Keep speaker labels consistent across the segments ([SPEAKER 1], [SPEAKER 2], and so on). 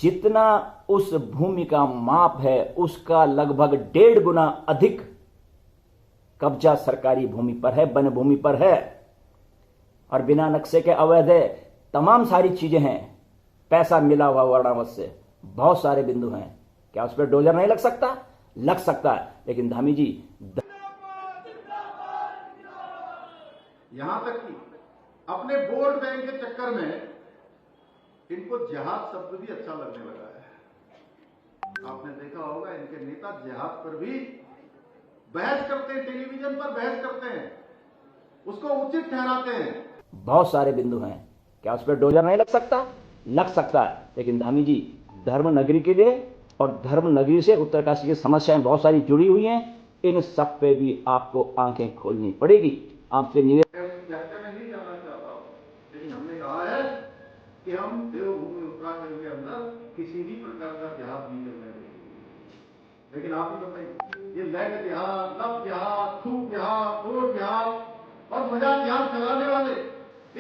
[SPEAKER 1] जितना उस भूमि का माप है उसका लगभग 1.5 गुना अधिक कब्जा सरकारी भूमि पर है, वन भूमि पर है। और बिना नक्शे के अवैध तमाम सारी चीजें हैं, पैसा मिला हुआ वर्णावत से बहुत सारे बिंदु हैं। क्या उस पर डोजर नहीं लग सकता? लग सकता है, लेकिन धामी जी
[SPEAKER 2] यहां तक कि अपने वोट बैंक के चक्कर में इनको जिहाद शब्द भी अच्छा लगने लगा है। आपने देखा होगा इनके नेता जिहाद पर भी बहस करते हैं, टेलीविजन पर बहस करते हैं, उसको उचित ठहराते हैं।
[SPEAKER 1] बहुत सारे बिंदु हैं, क्या उस पर डोजर नहीं लग सकता? लग सकता है, लेकिन धामी जी धर्म नगरी के लिए और धर्म नगरी से उत्तरकाशी की समस्याएं बहुत सारी जुड़ी हुई हैं, इन सब पे भी आपको आंखें खोलनी पड़ेगी। आपसे
[SPEAKER 2] नहीं जाना चाहता हूं, लेकिन हमने कहा है कि हम देवभूमि उत्तराखंड के अंदर किसी भी प्रकार का जिहाद नहीं करने देंगे। लेकिन आप ही बताइए, ये लैंड जिहाद, लब जिहाद, थूक जिहाद, वोट जिहाद और मजाक जिहाद चलाने वाले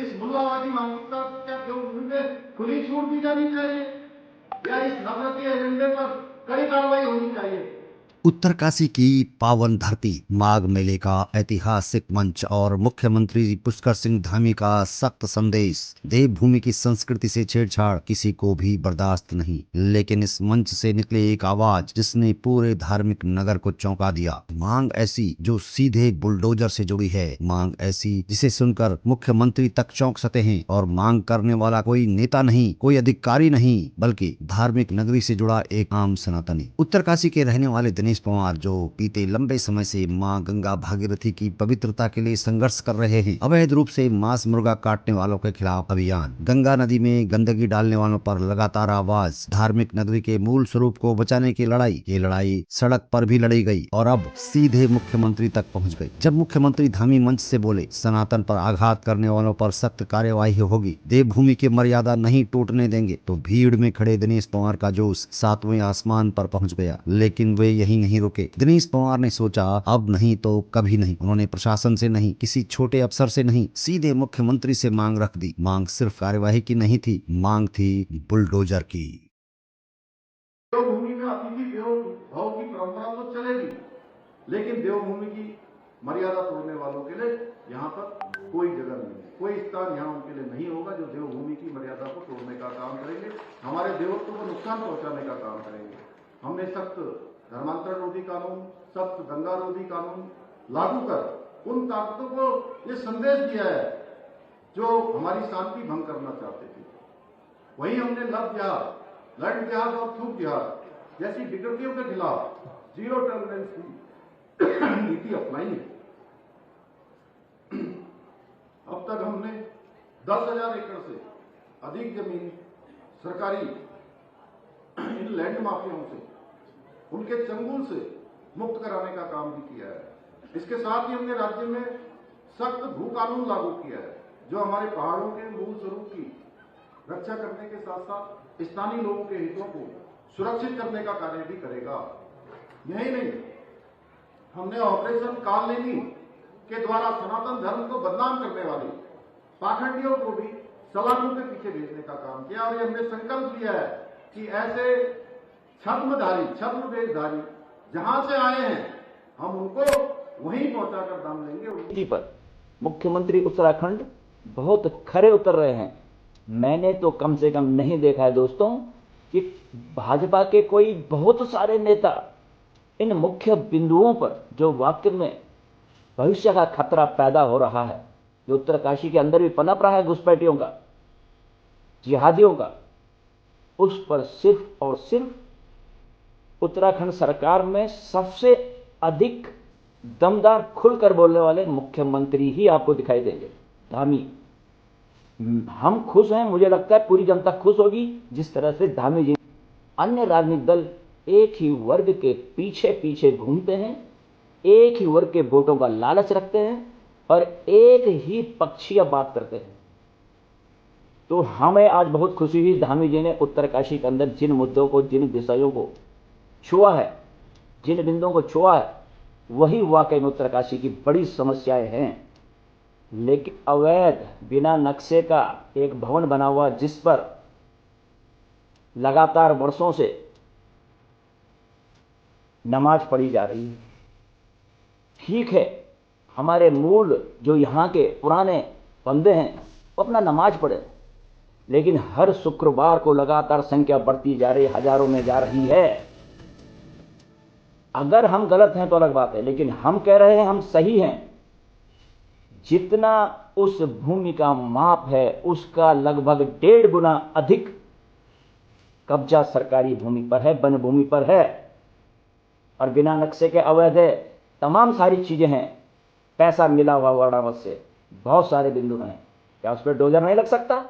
[SPEAKER 2] इस मुल्लावादी मानसिकता क्या देवभूमि में खुली छूट दी जानी चाहिए या इस नफरती एजेंडे पर कड़ी कार्रवाई होनी चाहिए?
[SPEAKER 3] उत्तरकाशी की पावन धरती, माघ मेले का ऐतिहासिक मंच और मुख्यमंत्री पुष्कर सिंह धामी का सख्त संदेश। देवभूमि की संस्कृति से छेड़छाड़ किसी को भी बर्दाश्त नहीं, लेकिन इस मंच से निकले एक आवाज जिसने पूरे धार्मिक नगर को चौंका दिया। मांग ऐसी जो सीधे बुलडोजर से जुड़ी है, मांग ऐसी जिसे सुनकर मुख्यमंत्री तक चौंक सकते हैं। और मांग करने वाला कोई नेता नहीं, कोई अधिकारी नहीं, बल्कि धार्मिक नगरी से जुड़ा एक आम सनातनी। उत्तरकाशी के रहने वाले दिनेश पवार, जो बीते लंबे समय से मां गंगा भागीरथी की पवित्रता के लिए संघर्ष कर रहे हैं। अवैध रूप से मांस मुर्गा काटने वालों के खिलाफ अभियान, गंगा नदी में गंदगी डालने वालों पर लगातार आवाज, धार्मिक नगरी के मूल स्वरूप को बचाने की लड़ाई। ये लड़ाई सड़क पर भी लड़ी गई और अब सीधे मुख्यमंत्री तक पहुंच गई। जब मुख्यमंत्री धामी मंच से बोले, सनातन पर आघात करने वालों पर सख्त कार्यवाही होगी, देवभूमि की मर्यादा नहीं टूटने देंगे, तो भीड़ में खड़े दिनेश पवार का जोश 7वें आसमान पर पहुंच गया। लेकिन वे यही नहीं रुके। दिनेश पवार ने सोचा, अब नहीं तो कभी नहीं। उन्होंने प्रशासन से नहीं, किसी छोटे अफसर से नहीं, सीधे मुख्यमंत्री से मांग रख दी। मांग सिर्फ कार्यवाही की नहीं थी, मांग थी बुलडोजर की।
[SPEAKER 2] देवभूमि में अतिथि देवो भव की परंपरा तो चलेगी, लेकिन देवभूमि की मर्यादा तोड़ने वालों के लिए यहाँ पर कोई जगह नहीं है, कोई स्थान यहाँ उनके लिए नहीं होगा जो देवभूमि की मर्यादा को तोड़ने का काम करेंगे, हमारे देवत्व को नुकसान पहुंचाने का काम करेंगे। हमने सख्त धर्मांतरण रोधी कानून, सख्त दंगा रोधी कानून लागू कर उन ताकतों को ये संदेश दिया है जो हमारी शांति भंग करना चाहते थे। वहीं हमने लब जिहाद, लैंड जिहाद और थूक जिहाद जैसी विकृतियों के खिलाफ जीरो टॉलरेंस की नीति अपनाई है। अब तक हमने 10,000 एकड़ से अधिक जमीन सरकारी इन लैंड माफियाओं से, उनके चंगुल से मुक्त कराने का काम भी किया है। इसके साथ ही हमने राज्य में सख्त भू कानून लागू किया है जो हमारे पहाड़ों के मूल स्वरूप की रक्षा करने के साथ साथ स्थानीय लोगों के हितों को सुरक्षित करने का कार्य भी करेगा। यही नहीं, हमने ऑपरेशन कालनेमी के द्वारा सनातन धर्म को बदनाम करने वाले पाखंडियों को भी सलाखों के पीछे भेजने का काम किया और ये हमने संकल्प लिया है कि ऐसे छद्म वेशधारी जहां से आए हैं हम उनको वहीं पहुंचाकर दाम देंगे।
[SPEAKER 1] पर मुख्यमंत्री उत्तराखंड बहुत खरे उतर रहे हैं। मैंने तो कम से कम नहीं देखा है दोस्तों कि भाजपा के कोई बहुत सारे नेता इन मुख्य बिंदुओं पर जो वाकई में भविष्य का खतरा पैदा हो रहा है, जो उत्तरकाशी के अंदर भी पनप रहा है घुसपैठियों का, जिहादियों का, उस पर सिर्फ और सिर्फ उत्तराखंड सरकार में सबसे अधिक दमदार खुलकर बोलने वाले मुख्यमंत्री ही आपको दिखाई देंगे। धामी, हम खुश हैं, मुझे लगता है पूरी जनता खुश होगी जिस तरह से धामी जी। अन्य राजनीतिक दल एक ही वर्ग के पीछे पीछे घूमते हैं, एक ही वर्ग के वोटों का लालच रखते हैं और एक ही पक्षीय बात करते हैं। तो हमें आज बहुत खुशी हुई, धामी जी ने उत्तरकाशी के अंदर जिन मुद्दों को, जिन विषयों को छुआ है, जिन बिंदुओं को छुआ है, वही वाकई में उत्तरकाशी की बड़ी समस्याएं हैं। लेकिन अवैध बिना नक्शे का एक भवन बना हुआ जिस पर लगातार वर्षों से नमाज पढ़ी जा रही है। ठीक है, हमारे मूल जो यहाँ के पुराने बंदे हैं वो अपना नमाज पढ़े, लेकिन हर शुक्रवार को लगातार संख्या बढ़ती जा रही, हजारों में जा रही है। अगर हम गलत हैं तो अलग बात है, लेकिन हम कह रहे हैं हम सही हैं। जितना उस भूमि का माप है उसका लगभग 1.5 गुना अधिक कब्जा सरकारी भूमि पर है, वन भूमि पर है, और बिना नक्शे के अवैध है। तमाम सारी चीजें हैं, पैसा मिला हुआ वर्णावत से बहुत सारे बिंदु हैं। क्या उस पर डोजर नहीं लग सकता?